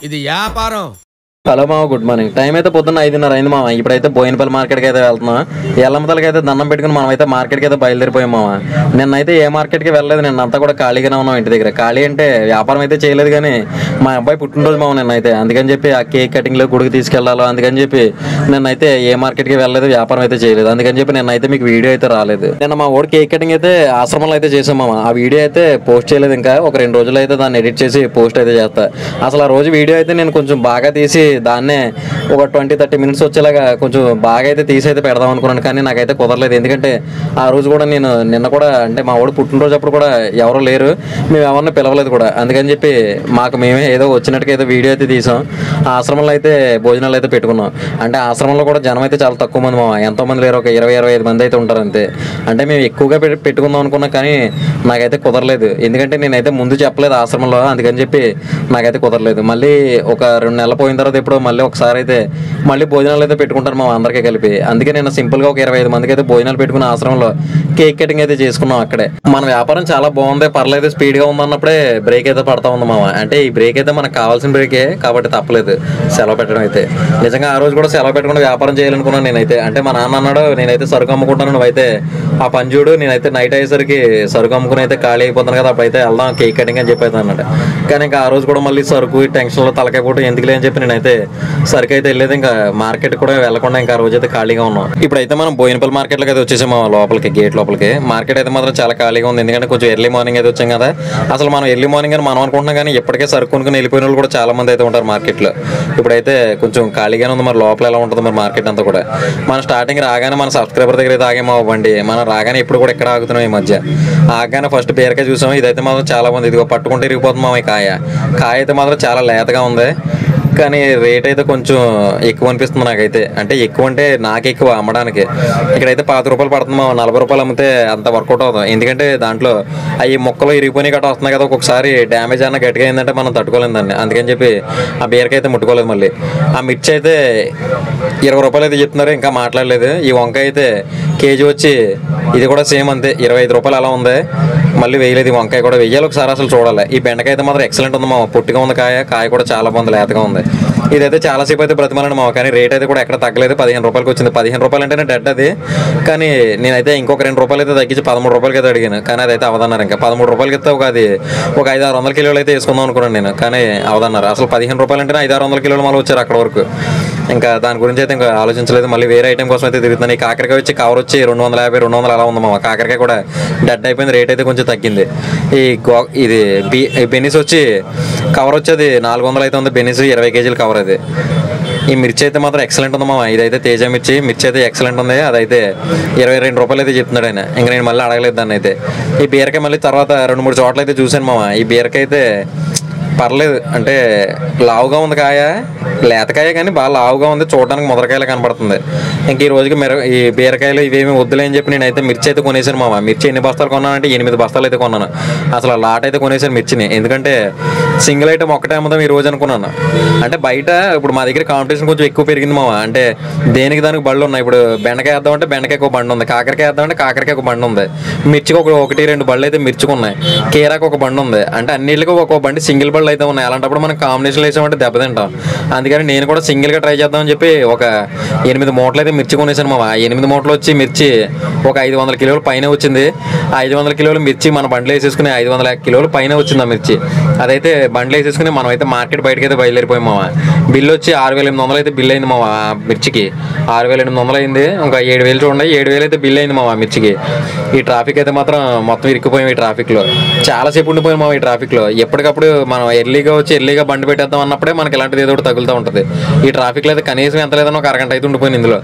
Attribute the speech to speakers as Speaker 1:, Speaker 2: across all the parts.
Speaker 1: ఇది వ్యాపారం.
Speaker 2: హలో మామ, గుడ్ మార్నింగ్. టైం అయితే పొద్దున్న 5:30 అయింది మామ. ఇప్పుడైతే బోయినపల్లి మార్కెట్కి అయితే వెళ్తున్నాం. ఎల్లమ్మతలకి అయితే దండం పెట్టుకుని మనం అయితే మార్కెట్కి అయితే బయలుదేరిపోయాం మామ. నిన్నైతే ఏ మార్కెట్కి వెళ్ళలేదు, నిన్నంతా కూడా ఖాళీగానే ఉన్నాం ఇంటి దగ్గర. ఖాళీ అంటే వ్యాపారం అయితే చేయలేదు, కానీ మా అబ్బాయి పుట్టినరోజు మామ నిన్నైతే. అందుకని చెప్పి ఆ కేక్ కటింగ్లో గుడికి తీసుకెళ్ళాలి, అందుకని చెప్పి నిన్నైతే ఏ మార్కెట్కి వెళ్ళలేదు, వ్యాపారం అయితే చేయలేదు. అందుకని చెప్పి నిన్నైతే మీకు వీడియో అయితే రాలేదు. నిన్న మా ఓడి కేక్ కటింగ్ అయితే ఆశ్రమంలో అయితే చేసాం మామ. ఆ వీడియో అయితే పోస్ట్ చేయలేదు, ఇంకా ఒక 2 రోజులు అయితే దాన్ని ఎడిట్ చేసి పోస్ట్ అయితే చేస్తా. అసలు ఆ రోజు వీడియో అయితే నేను కొంచెం బాగా తీసి దాన్నే ఒక 20-30 మినిట్స్ వచ్చేలాగా కొంచెం బాగా అయితే తీసి అయితే పెడదాం అనుకున్నాను, కానీ నాకైతే కుదరలేదు. ఎందుకంటే ఆ రోజు కూడా నేను నిన్న కూడా అంటే మా వాడు పుట్టినరోజు అప్పుడు కూడా ఎవరు లేరు, మేము ఎవరిని పిలవలేదు కూడా. అందుకని చెప్పి మాకు మేమే ఏదో వచ్చినట్టుగా ఏదో వీడియో అయితే తీసాం. ఆ ఆశ్రమంలో అయితే భోజనాలు అయితే పెట్టుకున్నాం. అంటే ఆశ్రమంలో కూడా జనం అయితే చాలా తక్కువ మంది మామ, ఎంతోమంది లేరు, ఒక 20-25 మంది అయితే ఉంటారు అంతే. అంటే మేము ఎక్కువగా పెట్టుకుందాం అనుకున్నాం, కానీ నాకైతే కుదరలేదు. ఎందుకంటే నేనైతే ముందు చెప్పలేదు ఆశ్రమంలో, అందుకని చెప్పి నాకైతే కుదరలేదు. మళ్ళీ ఒక 2 నెలలు పోయిన తర్వాత ఇప్పుడు మళ్ళీ ఒకసారి అయితే మళ్ళీ భోజనాలు అయితే పెట్టుకుంటారు మా అందరికీ కలిపి. అందుకే నేను సింపుల్గా ఒక 25 మందికి అయితే భోజనాలు పెట్టుకున్న ఆశ్రమంలో కేక్ కటింగ్ అయితే చేసుకున్నాం అక్కడే. మన వ్యాపారం చాలా బాగుంది, పర్లేదు, స్పీడ్గా ఉందన్నప్పుడే బ్రేక్ అయితే పడతా ఉంది మామ. అంటే ఈ బ్రేక్ అయితే మనకు కావాల్సిన బ్రేకే కాబట్టి తప్పలేదు సెలవు పెట్టడం అయితే. నిజంగా ఆ రోజు కూడా సెలవు పెట్టకుండా వ్యాపారం చేయాలనుకున్నాను నేనైతే. అంటే మా నాన్న అన్నాడు, నేనైతే సరుకు అమ్ముకుంటాను, నువ్వైతే ఆ పని చూడు, నేనైతే నైట్ అయ్యేసరికి సరుకు అమ్ముకుని అయితే ఖాళీ అయిపోతాను కదా, అప్పుడైతే వెళ్దాం కేక్ కటింగ్ అని చెప్పేది అన్నట్టు. కానీ ఇంకా ఆ రోజు కూడా మళ్ళీ సరుకు టెన్షన్లో తలకాయ పూట ఎందుకులే అని చెప్పి నేనైతే సరుకు అయితే వెళ్ళలేదు. ఇంకా మార్కెట్ కూడా వెళ్ళకుండా ఇంకా ఆ రోజు అయితే ఖాళీగా ఉన్నాం. ఇప్పుడైతే మనం బోయినపల్లి మార్కెట్లోకి అయితే వచ్చేసాము లోపలికి, గేట్ లోపలికి. మార్కెట్ అయితే మాత్రం చాలా ఖాళీగా ఉంది, ఎందుకంటే కొంచెం ఎర్లీ మార్నింగ్ అయితే వచ్చాం కదా. అసలు మనం ఎర్లీ మార్నింగ్ అని మనం అనుకుంటున్నాం, కానీ ఇప్పటికే సరుకు కొనుక్కుని వెళ్ళిపోయిన వాళ్ళు కూడా చాలా మంది అయితే ఉంటారు మార్కెట్లో. ఇప్పుడైతే కొంచెం ఖాళీగానే ఉంది. మరి లోపల ఎలా ఉంటుంది మరి మార్కెట్ అంతా కూడా. మనం స్టార్టింగ్ రాగానే మన సబ్స్క్రైబర్ దగ్గర అయితే ఆగేమో బండి, మనం రాగానే ఇప్పుడు కూడా ఎక్కడ ఆగుతున్నాం ఈ మధ్య. ఆగానే ఫస్ట్ బీరకాయ చూసాము, ఇదైతే మాత్రం చాలా మంది ఇదిగో పట్టుకుంటే ఇరిగిపోతుంది మామ. ఈ కాయ అయితే మాత్రం చాలా లేతగా ఉంది, కానీ రేట్ అయితే కొంచెం ఎక్కువ అనిపిస్తుంది నాకైతే. అంటే ఎక్కువ అంటే నాకు ఎక్కువ అమ్మడానికి. ఇక్కడైతే 5 రూపాయలు పడుతుంది, 40 రూపాయలు అమ్మితే అంత వర్కౌట్ అవుతుంది. ఎందుకంటే దాంట్లో అవి మొక్కలు ఇరిగిపోయి గట్రా వస్తున్నాయి కదా, ఒక్కొక్కసారి డ్యామేజ్ అన్న గట్టిగా అయిందంటే మనం తట్టుకోలేము దాన్ని. అందుకని చెప్పి ఆ బీరకాయ అయితే ముట్టుకోలేదు. మళ్ళీ ఆ మిర్చి అయితే 20 రూపాయలు అయితే చెప్తున్నారు, ఇంకా మాట్లాడలేదు. ఈ వంకాయ అయితే కేజీ వచ్చి ఇది కూడా సేమ్ అంతే, 25 రూపాయలు అలా ఉంది. మళ్ళీ వేయలేదు, ఈ వంకాయ కూడా వెయ్యాలి, ఒకసారి అసలు చూడాలి. ఈ బెండకాయ అయితే మాత్రం ఎక్సలెంట్ ఉంది మామ, పొట్టిగా ఉంది కాయ కూడా చాలా బాగుంది, లేతగా ఉంది. ఇదైతే చాలాసేపు అయితే బ్రతిమాలండి మామ, కానీ రేట్ అయితే కూడా ఎక్కడ తగ్గలేదు. 15 రూపాయలకి వచ్చింది. 15 రూపాయలు అంటేనే డెడ్ అది, కానీ నేనైతే ఇంకొక 2 రూపాయలు అయితే తగ్గించి 13 రూపాయలకి అయితే అడిగాను, కానీ అదైతే అవదన్నారు. ఇంకా 13 రూపాయలకి అయితే ఒక 500-600 కిలోలు అయితే వేసుకుందాం అనుకున్నాను నేను, కానీ అవదన్నారు. అసలు 15 రూపాయలు అంటేనే 500-600 కిలోలు మళ్ళీ వచ్చారు అక్కడ వరకు. ఇంకా దాని గురించి అయితే ఇంకా ఆలోచించలేదు. మళ్ళీ వేరే ఐటెం కోసం అయితే తిరుగుతున్నాను. ఈ కాకరకాయ వచ్చి కవర్ వచ్చి 250-200 అలా ఉంది మామ. కాకరకాయ కూడా డెడ్ అయిపోయింది, రేట్ అయితే కొంచెం తగ్గింది. ఇది బెనిస్ వచ్చి కవర్ వచ్చేది 400 అయితే ఉంది, బెనిస్ 20 కేజీలు కవర్ అది. ఈ మిర్చి అయితే మాత్రం ఎక్సలెంట్ ఉంది మామ. ఇదైతే తేజ మిర్చి అయితే ఎక్సలెంట్ ఉంది. అదైతే 22 రూపాయలు అయితే చెప్తున్నాడు ఆయన. ఇంకా నేను మళ్ళీ అడగలేదు దాన్ని అయితే. ఈ బీరకాయ మళ్ళీ తర్వాత 2-3 చోట్ల అయితే చూశాను మామ. ఈ బీరకాయ అయితే పర్లేదు, అంటే లావుగా ఉంది కాయ, లేతకాయ కానీ బాగా లావుగా ఉంది, చూడడానికి ముదరకాయలు కనబడుతుంది. ఇంక ఈ రోజుకి ఈ బీరకాయలు ఇవేమి వద్దులే అని చెప్పి నేనైతే మిర్చి అయితే కొనేసాను మామ. మిర్చి ఎన్ని బస్తాలు కొన్నానంటే 8 బస్తాలు అయితే కొన్నాను. అసలు లాట్ అయితే కొనేసాను మిర్చిని, ఎందుకంటే సింగిల్ ఐటమ్ ఒకటే అమ్ముదాం ఈ రోజు అనుకున్నాను. అంటే బయట ఇప్పుడు మా దగ్గర కాంపిటీషన్ కొంచెం ఎక్కువ పెరిగింది మామ. అంటే దేనికి దానికి బళ్ళు ఉన్నాయి. ఇప్పుడు బెండకాయ వేద్దామంటే బెండకాయకు ఒక బండి ఉంది, కాకరకాయ వేద్దామంటే కాకరకాయ ఒక బండి ఉంది, మిర్చికి 1-2 బళ్ళు అయితే మిర్చికి ఉన్నాయి, కీరాకు ఒక బండి ఉంది. అంటే అన్నిటికీ ఒక బండి సింగిల్ బళ్ళు అయితే ఉన్నాయి. అలాంటప్పుడు మనం కాంబినేషన్లు వేసామంటే దెబ్బతింటాం. అందుకని నేను కూడా సింగిల్గా ట్రై చేద్దామని చెప్పి ఒక 8 మూటలు అయితే మిర్చి కొనేసాను మామ. 8 మూటలు వచ్చి మిర్చి ఒక 500 కిలోలు పైన వచ్చింది. 500 కిలోలు మిర్చి మన బండ్లు వేసేసుకుని 500 కిలోలు పైన వచ్చింది ఆ మిర్చి. అదైతే బండ్లు వేసేసుకుని మనం అయితే మార్కెట్ బయటకి అయితే బయలుదేరిపోయాం మామ. బిల్లు వచ్చి 6,800 అయితే బిల్ అయింది మామ. మిర్చికి 6,800 అయింది. ఇంకా 7,000 చూడండి, 7,000 అయితే బిల్ అయింది మామ మిర్చికి. ఈ ట్రాఫిక్ అయితే మాత్రం మొత్తం ఇరుక్కుపోయాం ఈ ట్రాఫిక్లో. చాలాసేపు ఉండిపోయాం మామ ఈ ట్రాఫిక్లో. ఎప్పటికప్పుడు మనం ఎర్లీగా బండి పెట్టేద్దాం అన్నప్పుడే మనకి ఇలాంటిది ఏదో ఒకటి తగులుతూ ఉంటుంది. ఈ ట్రాఫిక్లో అయితే కనీసం ఎంత లేదన్నా ఒక అరగంట అయితే ఉండిపోయింది ఇందులో.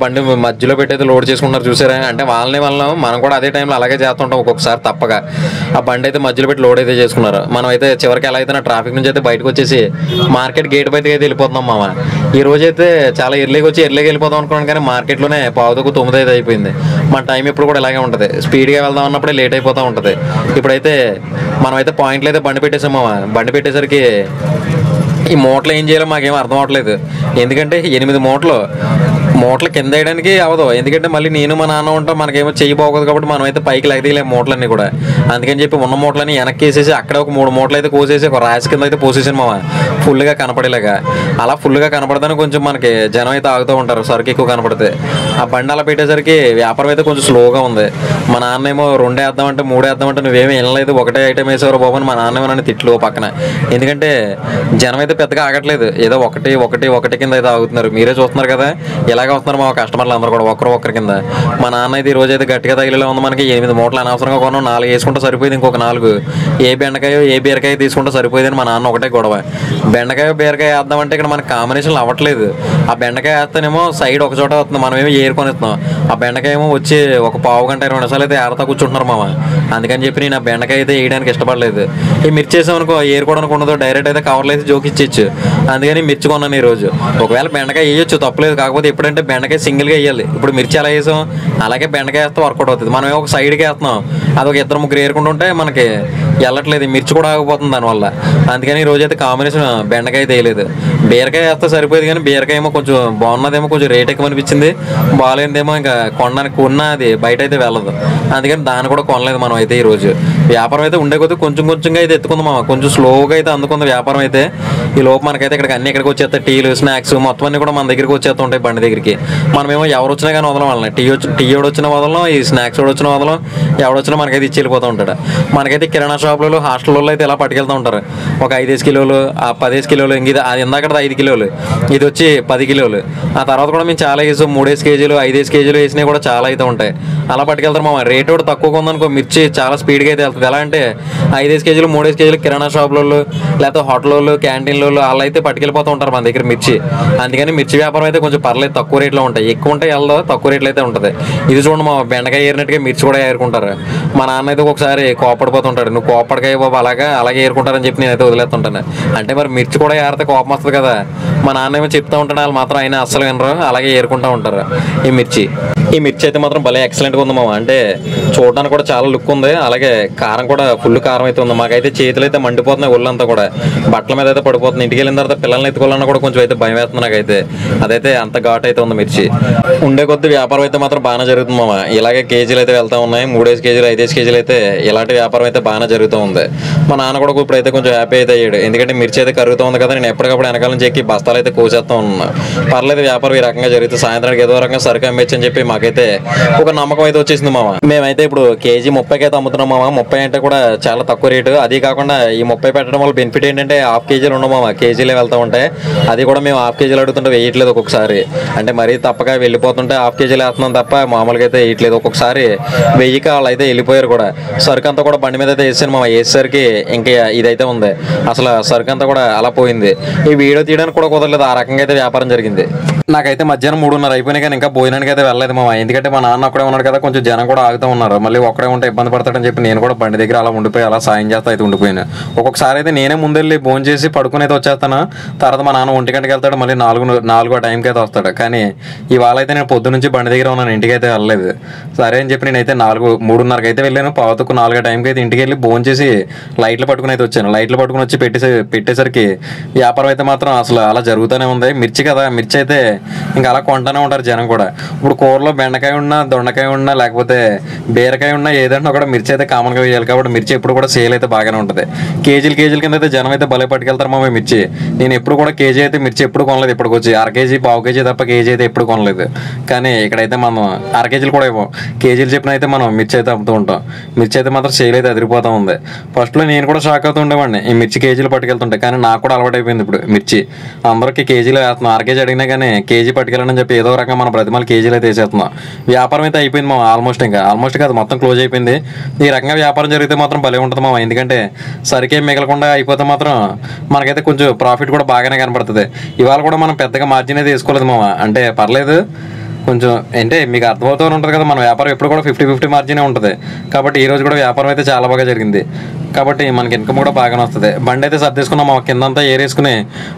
Speaker 2: బండి మధ్యలో పెట్టి అయితే లోడ్ చేసుకుంటున్నారు చూసారా. అంటే వాళ్ళని మనం కూడా అదే టైంలో అలాగే చేస్తుంటాం ఒక్కొక్కసారి తప్పగా. ఆ బండి అయితే మధ్యలో పెట్టి లోడ్ అయితే చేసుకున్నారు. మనం అయితే చివరికి ఎలా అయితే ట్రాఫిక్ నుంచి అయితే బయటకు వచ్చేసి మార్కెట్ గేట్ బయటకి అయితే వెళ్ళిపోతున్నాం మామ. ఈ రోజు అయితే చాలా ఎర్లీగా వెళ్ళిపోదాం అనుకున్నాను, కానీ మార్కెట్లోనే 8:45 అయితే అయిపోయింది. మన టైం ఎప్పుడు కూడా ఇలాగే ఉంటుంది, స్పీడ్గా వెళ్దాం అన్నప్పుడే లేట్ అయిపోతూ ఉంటుంది. ఇప్పుడైతే మనమైతే పాయింట్లు అయితే బండి పెట్టేసాం మామ. బండి పెట్టేసరికి ఈ మూటలు ఏం చేయాలో మాకేం అర్థం అవ్వట్లేదు. ఎందుకంటే 8 మూటలు మూటలు కింద వేయడానికి అవ్వదు, ఎందుకంటే మళ్ళీ నేను మా నాన్న ఉంటాం, మనకేమో చెయ్యి పోకూడదు కాబట్టి మనం అయితే పైకి లెగదీయలేము మూటలన్నీ కూడా. అందుకని చెప్పి ఉన్న మూటలన్నీ వెనక్కి వేసేసి అక్కడ ఒక 3 మూటలు అయితే కోసేసి ఒక రాసి కింద అయితే పోసేసాను మామ, ఫుల్గా కనపడేలాగా. అలా ఫుల్గా కనపడతానే కొంచెం మనకి జనం అయితే ఆగుతూ ఉంటారు సరుకు ఎక్కువ కనపడితే. ఆ బండి అలా పెట్టేసరికి వ్యాపారం అయితే కొంచెం స్లోగా ఉంది. మా నాన్న ఏమో 2 వేద్దామంటే 3 వేద్దామంటే నువ్వేమీ వినలేదు, ఒకటే ఐటమ్ వేసేవారు బాబు అని మా నాన్న నన్ను తిట్లు పక్కన. ఎందుకంటే జనం అయితే పెద్దగా ఆగట్లేదు, ఏదో ఒకటి కింద అయితే ఆగుతున్నారు. మీరే చూస్తున్నారు కదా ఇలాగే వస్తున్నారు మా కస్టమర్లు అందరూ కూడా ఒకరి కింద. మా నాన్న అయితే ఈ రోజు అయితే గట్టిగా తగిలేలా ఉంది. మనకి 8 మూటలు అనవసరంగా కొన్నాం, 4 వేసుకుంటే సరిపోయింది, ఇంకొక 4 ఏ బెండకాయ ఏ బీరకాయ తీసుకుంటే సరిపోయిందని మా నాన్న ఒకటే గొడవ. బెండకాయ బీరకాయ వేద్దామంటే ఇక్కడ మనకి కాంబినేషన్లు అవ్వట్లేదు. ఆ బెండకాయ వేస్తేనేమో సైడ్ ఒక చోట వస్తుంది, మనమేమో ఏరుకొని ఇస్తున్నాం. ఆ బెండకాయ ఏమో వచ్చి ఒక పావు గంట 20 నిమిషాలు అయితే ఏరతా కూర్చుంటున్నారు మామ. అందుకని చెప్పి నేను ఆ బెండకాయ అయితే వేయడానికి ఇష్టపడలేదు. ఈ మిర్చి వేసామనుకో ఏరుకోవడానికి ఉండదు, డైరెక్ట్ అయితే కవర్లో అయితే జోకిచ్చేచ్చు. అందుకని మిర్చి కొన్నాను ఈరోజు. ఒకవేళ బెండకాయ వేయొచ్చు తప్పలేదు, కాకపోతే ఎప్పుడంటే బెండకాయ సింగిల్గా వేయాలి. ఇప్పుడు మిర్చి ఎలా వేసాం అలాగే బెండకాయ వేస్తే వర్కౌట్ అవుతుంది. మనం ఒక సైడ్కి వేస్తున్నాం, అది ఒక 2-3 ఏరుకుంటుంటే మనకి వెళ్ళట్లేదు, మిర్చి కూడా ఆగిపోతుంది దానివల్ల. అందుకని ఈ రోజు అయితే కాంబినేషన్ బెండకాయ వేయలేదు. బీరకాయ వేస్తే సరిపోయేది, కానీ బీరకాయ ఏమో కొంచెం బాగున్నదేమో కొంచెం రేట్ ఎక్కువ అనిపించింది, బాగాలేనిదేమో ఇంకా కొనడానికి అది బయట అయితే వెళ్ళదు. అందుకని దాన్ని కూడా కొనలేదు మనం అయితే. ఈరోజు వ్యాపారం అయితే ఉండే కొద్ది కొంచెంగా అయితే ఎత్తుకుందాం, కొంచెం స్లోగా అయితే అందుకుంది వ్యాపారం అయితే. ఈ లోపు మనకైతే ఇక్కడికి వచ్చేస్తాయి టీలు స్నాక్స్ మొత్తం అన్ని కూడా మన దగ్గరికి వచ్చేస్తూ ఉంటాయి బండి దగ్గరికి. మనమేమో ఎవరు వచ్చినా కానీ వదలం వాళ్ళని, టీ వచ్చిన వదలం, ఈ స్నాక్స్ వచ్చిన వదలం, ఎవడొచ్చినా మనకైతే ఇచ్చి వెళ్ళిపోతూ ఉంటాడు. మనకైతే కిరాణా షాపులలో హాస్టల్లో అయితే ఇలా పట్టుకెళ్తూ ఉంటారు. ఒక 5 కిలోలు, ఆ 10 కిలోలు, ఇంక అది ఇందాక 5 కిలోలు, ఇది వచ్చి 10 కిలోలు. ఆ తర్వాత కూడా మేము చాలా వేసాం, 3 కేజీలు 5 కేజీలు వేసినవి కూడా చాలా అయితే ఉంటాయి. అలా పట్టుకెళ్తారు మా రేట్ కూడా తక్కువగా ఉందనుకో మిర్చి చాలా స్పీడ్గా అయితే వెళ్తుంది. ఎలా అంటే 5 కేజీలు 3 కేజీలు కిరాణా షాపులలో లేకపోతే హోటల్లో క్యాంటీన్లలో వాళ్ళు అయితే పట్టుకెళ్ళిపోతూ ఉంటారు మన దగ్గర మిర్చి. అందుకని మిర్చి వ్యాపారం అయితే కొంచెం పర్లేదు, తక్కువ రేట్లో ఉంటాయి. ఎక్కువ ఉంటాయి వెళ్దా, తక్కువ రేట్లు అయితే ఉంటుంది. ఇది చూడండి మా బెండకాయ ఏరినట్టుగా మిర్చి కూడా ఏరుకుంటారు. మా నాన్న అయితే ఒకసారి కోపడిపోతుంటాడు, నువ్వు కోపడికాయ బాబు అలాగే ఏరుకుంటారని చెప్పి నేనైతే వదిలేస్తుంటాను. అంటే మరి మిర్చి కూడా ఏరితే కోపం వస్తుంది కదా. మా నాన్న ఏమో చెప్తూ ఉంటాడు, వాళ్ళు మాత్రం ఆయన అస్సలు వినరు, అలాగే ఏరుకుంటూ ఉంటారు ఈ మిర్చి అయితే మాత్రం భలే ఎక్సలెంట్గా ఉంది మామ. అంటే చూడడానికి కూడా చాలా లుక్ ఉంది, అలాగే కారం కూడా ఫుల్ కారం అయితే ఉంది. మాకైతే చేతులు అయితే మండిపోతున్నాయి, ఒళ్ళంతా కూడా బట్టల మీద అయితే పడిపోతుంది. ఇంటికి వెళ్ళిన తర్వాత పిల్లల్ని ఎత్తుకోవాలన్నా కూడా కొంచెం అయితే భయం వేస్తుంది నాకైతే. అదైతే అంత ఘాట్ అయితే ఉంది మిర్చి. ఉండే కొద్ది వ్యాపారం అయితే మాత్రం బాగానే జరుగుతుంది మామ. ఇలాగే కేజీలు అయితే వెళ్తా ఉన్నాయి, 3 కేజీలు 5 కేజీలు అయితే ఇలాంటి వ్యాపారం అయితే బాగానే జరుగుతూ ఉంది. మా నాన్న కూడా ఇప్పుడైతే కొంచెం హ్యాపీ అయితే అయ్యాడు, ఎందుకంటే మిర్చి అయితే కరుగుతూ ఉంది కదా. నేను ఎప్పటికప్పుడు వెనకాల నుంచి ఎక్కి బస్తాలు అయితే కోసేస్తూ ఉన్నా. పర్లేదు వ్యాపారం ఈ రకంగా జరిగితే సాయంత్రానికి ఏదో రకంగా సరుకు అమ్మేచ్చు అని చెప్పి మాకైతే ఒక నమ్మకం అయితే వచ్చేసింది మామ. మేమైతే ఇప్పుడు కేజీ 30కి అయితే అమ్ముతున్నాం మామ. 30 అంటే కూడా చాలా తక్కువ రేటు. అది కాకుండా ఈ 30 పెట్టడం వల్ల బెనిఫిట్ ఏంటంటే హాఫ్ కేజీలు ఉండవు మామ, కేజీలే వెళ్తూ ఉంటాయి. అది కూడా మేము హాఫ్ కేజీలు అడుగుతుంటే వేయట్లేదు ఒక్కొక్కసారి. అంటే మరీ తప్పక వెళ్ళిపోతుంటే హాఫ్ కేజీలు వేస్తున్నాం తప్ప మామూలుగా అయితే వేయట్లేదు. ఒక్కొక్కసారి 1000కి వాళ్ళు అయితే వెళ్ళిపోయారు కూడా. సరుకు అంతా కూడా బండి మీద అయితే వేసాను మామ. వేసేసరికి ఇంకా ఇదైతే ఉంది, అసలు సరుకు అంతా కూడా అలా పోయింది. ఈ వీడియో తీయడానికి కూడా కుదరలేదు, ఆ రకంగా అయితే వ్యాపారం జరిగింది. నాకైతే మధ్యాహ్నం 3:30 అయిపోయినాయి కానీ ఇంకా భోజనానికి అయితే వెళ్ళలేదు మామ. ఎందుకంటే మా నాన్న ఒక్కడే ఉన్నాడు కదా, కొంచెం జనం కూడా ఆగుతూ ఉన్నారు. మళ్ళీ ఒక్కడే ఉంటే ఇబ్బంది పడతాడని చెప్పి నేను కూడా బండి దగ్గర అలా ఉండిపోయి అలా సాయం చేస్తా అయితే ఉండిపోయాను. ఒక్కొక్కసారి అయితే నేనే ముందెళ్ళి భోజనం చేసి పడుకుని అయితే వచ్చేస్తాను. తర్వాత మా నాన్న 1 గంటకి వెళ్తాడు, మళ్ళీ 4 టైంకి అయితే వస్తాడు. కానీ ఇవాళ అయితే నేను పొద్దు నుంచి బండి దగ్గర ఉన్నాను, ఇంటికి అయితే వెళ్ళలేదు. సరే అని చెప్పి నేనైతే 3:30కి అయితే వెళ్ళాను. 4 టైంకి అయితే ఇంటికి వెళ్ళి భోజనం చేసి లైట్లు పట్టుకుని అయితే వచ్చాను. లైట్లు పట్టుకుని వచ్చి పెట్టేసరికి వ్యాపారం అయితే మాత్రం అసలు అలా జరుగుతూనే ఉంది. మిర్చి కదా, మిర్చి అయితే ఇంకా అలా కొంటానే ఉంటారు జనం కూడా. ఇప్పుడు కూరలో బెండకాయ ఉన్నా, దొండకాయ ఉన్నా, లేకపోతే బీరకాయ ఉన్నా, ఏదన్నా కూడా మిర్చి అయితే కామన్గా వేయాలి. కాబట్టి మిర్చి ఎప్పుడు కూడా సేల్ అయితే బాగానే ఉంటుంది. కేజీల కింద అయితే జనం అయితే భలే పట్టుకెళ్తారు మా మిర్చి. నేను ఎప్పుడు కూడా కేజీ అయితే మిర్చి ఎప్పుడు కొనలేదు, ఇప్పటికి వచ్చి 1/2 కేజీ 1/4 కేజీ తప్ప కేజీ అయితే ఎప్పుడు కొనలేదు. కానీ ఇక్కడైతే మనం 1/2 కేజీలు కూడా ఇవ్వం, కేజీలు చెప్పిన అయితే మనం మిర్చి అయితే అమ్ముతూ ఉంటాం. మిర్చి అయితే మాత్రం సేల్ అయితే అదిరిపోతూ ఉంది. ఫస్ట్లో నేను కూడా షాక్ అవుతూ ఉండేవాడిని ఈ మిర్చి కేజీలు పట్టుకెళ్తుంటే, కానీ నాకు కూడా అలవాటు అయిపోయింది ఇప్పుడు మిర్చి. అందరికీ కేజీలు వేస్తున్నాం, 1/2 కేజీ అడిగినా కానీ కేజీ పట్టుకెళ్ళని చెప్పి ఏదో రకంగా మన ప్రతిమలు కేజీలు అయితే వేసేస్తున్నాం. వ్యాపారం అయితే అయిపోయింది మా ఆల్మోస్ట్ కాదు, మొత్తం క్లోజ్ అయిపోయింది. ఈ రకంగా వ్యాపారం జరిగితే మాత్రం భలే ఉంటుంది మామ. ఎందుకంటే సరికేం మిగలకుండా అయిపోతే మాత్రం మనకైతే కొంచెం ప్రాఫిట్ కూడా బాగానే కనపడుతుంది. ఇవాళ కూడా మనం పెద్దగా మార్జిన్ అయితే వేసుకోలేదు మామ. అంటే పర్లేదు కొంచెం, అంటే మీకు అర్థమవుతూ ఉంటుంది కదా, మన వ్యాపారం ఎప్పుడు కూడా 50-50 మార్జినే ఉంటుంది. కాబట్టి ఈ రోజు కూడా వ్యాపారం అయితే చాలా బాగా జరిగింది. కాబట్టి మనకి ఇన్కమ్ కూడా బాగానే వస్తుంది. బండి అయితే సర్దేసుకున్నాం, మా కిందంతా ఏరేసుకుని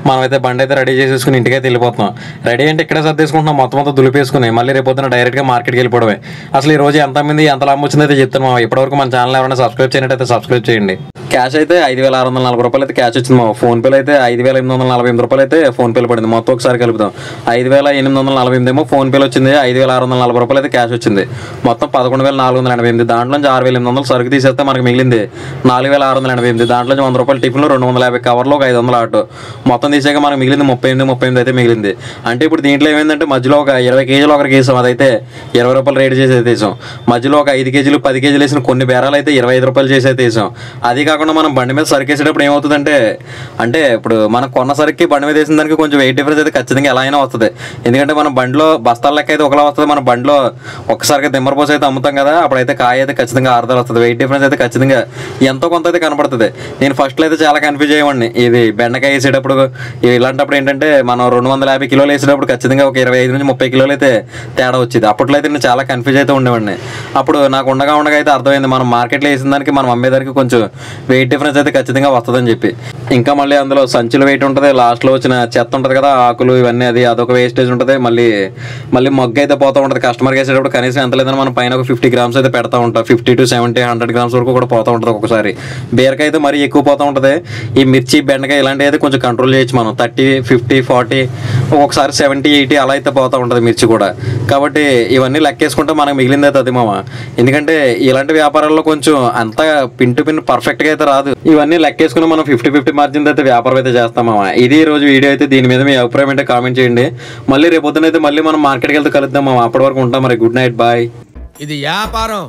Speaker 2: మనమైతే బండి అయితే రెడీ చేసేసుకుని ఇంటికైతే వెళ్ళిపోతున్నాం. రెడీ అంటే ఇక్కడే సర్దేసుకుంటున్నాం, మొత్తం దులిపేసుకుని మళ్ళీ రేపొద్దున డైరెక్ట్గా మార్కెట్కి వెళ్ళిపోవడమే. అసలు ఈ రోజు ఎంత లాభం వచ్చిందైతే చెప్తాను. ఇప్పటివరకు మన ఛానల్ ఎవరైనా సబ్స్క్రైబ్ చేయనట్టయితే సబ్స్క్రైబ్ చేయండి. క్యాష్ అయితే 5,640 రూపాయలు అయితే క్యాష్ వచ్చింది మా. ఫోన్పేలో అయితే 5,848 రూపాయలు అయితే ఫోన్పేలో పడింది. మొత్తం ఒకసారి కలుపుతాం 5,848 ఏమో ఫోన్పేలో వచ్చింది, 5,640 రూపాయలు అయితే క్యాష్ వచ్చింది. మొత్తం 11,488. దాంట్లోంచి 6,800 సరుకు తీసేస్తే మనకి మిగిలింది 4,688. దాంట్లోంచి 100 రూపాయలు టిఫిన్లు, 250 కవర్లు, ఒక 500 ఆటో మొత్తం తీసాక మనకి మిగిలింది 38 అయితే మిగిలింది. అంటే ఇప్పుడు దీంట్లో ఏమైందంటే మధ్యలో ఒక 20 కేజీలు ఒకరికి వేసాం, అదైతే 20 రూపాయలు రేటు చేసి అయితే వేసాం. మధ్యలో ఒక 5 కేజీలు 10 కేజీలు వేసిన కొన్ని బేరాలు అయితే 25 రూపాయలు చేసి అయితే వేసాం. అది కాకుండా మనం బండి మీద సరుకు వేసేటప్పుడు ఏమవుతుందంటే, అంటే ఇప్పుడు మనం కొన్న సరుకుకి బండి మీద వేసిన దానికి కొంచెం వెయిట్ డిఫరెన్స్ అయితే ఖచ్చితంగా ఎలా అయినా వస్తుంది. ఎందుకంటే మనం బండిలో బస్తాల లెక్క అయితే ఒకలా వస్తుంది, మన బండిలో ఒక్కసారిగా దిమ్మరపోసి అయితే అమ్ముతాం కదా, అప్పుడైతే కాయ అయితే ఖచ్చితంగా ఆరుదల వస్తుంది. వెయిట్ డిఫరెన్స్ అయితే ఖచ్చితంగా ఎంతో కొంత అయితే కనపడుతుంది. నేను ఫస్ట్లో అయితే చాలా కన్ఫ్యూజ్ అయ్యేవాడిని. ఇది బెండకాయ వేసేటప్పుడు ఇలాంటప్పుడు ఏంటంటే మనం 250 కిలోలు వేసేటప్పుడు ఖచ్చితంగా ఒక 25 నుంచి 30 కిలోలు అయితే తేడా వచ్చేది. అప్పట్లో అయితే నేను చాలా కన్ఫ్యూజ్ అయితే ఉండేవాడిని. అప్పుడు నాకు ఉండగా అయితే అర్థమైంది మనం మార్కెట్లో వేసిన దానికి మనం అమ్మేదానికి కొంచెం వెయిట్ డిఫరెన్స్ అయితే ఖచ్చితంగా వస్తుందని చెప్పి. ఇంకా మళ్ళీ అందులో సంచులు వెయిట్ ఉంటుంది, లాస్ట్లో వచ్చిన చెత్త ఉంటుంది కదా, ఆకులు ఇవన్నీ, అదొక వేస్టేజ్ ఉంటుంది. మళ్ళీ మొగ్గ అయితే పోతూ ఉంటుంది. కస్టమర్కి వేసేటప్పుడు కనీసం ఎంత లేదని మనం పైన ఒక 50 గ్రామ్స్ అయితే పెడతా ఉంటాం. 50 to 70, 100 గ్రామ్స్ వరకు కూడా పోతూ ఉంటుంది ఒక్కొక్కసారి. బీరకాయ అయితే మరీ ఎక్కువ పోతూ ఉంటుంది. ఈ మిర్చి, బెండకాయ ఇలాంటివి అయితే కొంచెం కంట్రోల్ చేయొచ్చు మనం. 30, 50, 40, ఒక్కొక్కసారి 70, 80 అలా అయితే పోతూ ఉంటుంది మిర్చి కూడా. కాబట్టి ఇవన్నీ లెక్కేసుకుంటే మనకు మిగిలింది అయితే అది మామ. ఎందుకంటే ఇలాంటి వ్యాపారాల్లో కొంచెం అంత పిన్ టు పిన్ పర్ఫెక్ట్గా అయితే రాదు. ఇవన్నీ లెక్కేసుకుని మనం 50-50 మార్జిన్ అయితే వ్యాపారం అయితే చేస్తామా. ఇది ఈ రోజు వీడియో అయితే. దీని మీద మీ అభిప్రాయం అంటే కామెంట్ చేయండి. మళ్ళీ రేపొద్దునైతే మళ్ళీ మనం మార్కెట్కి వెళ్తే కలుద్దాం. అప్పటి వరకు ఉంటాం మరి. Good night, bye.
Speaker 1: ఇది వ్యాపారం.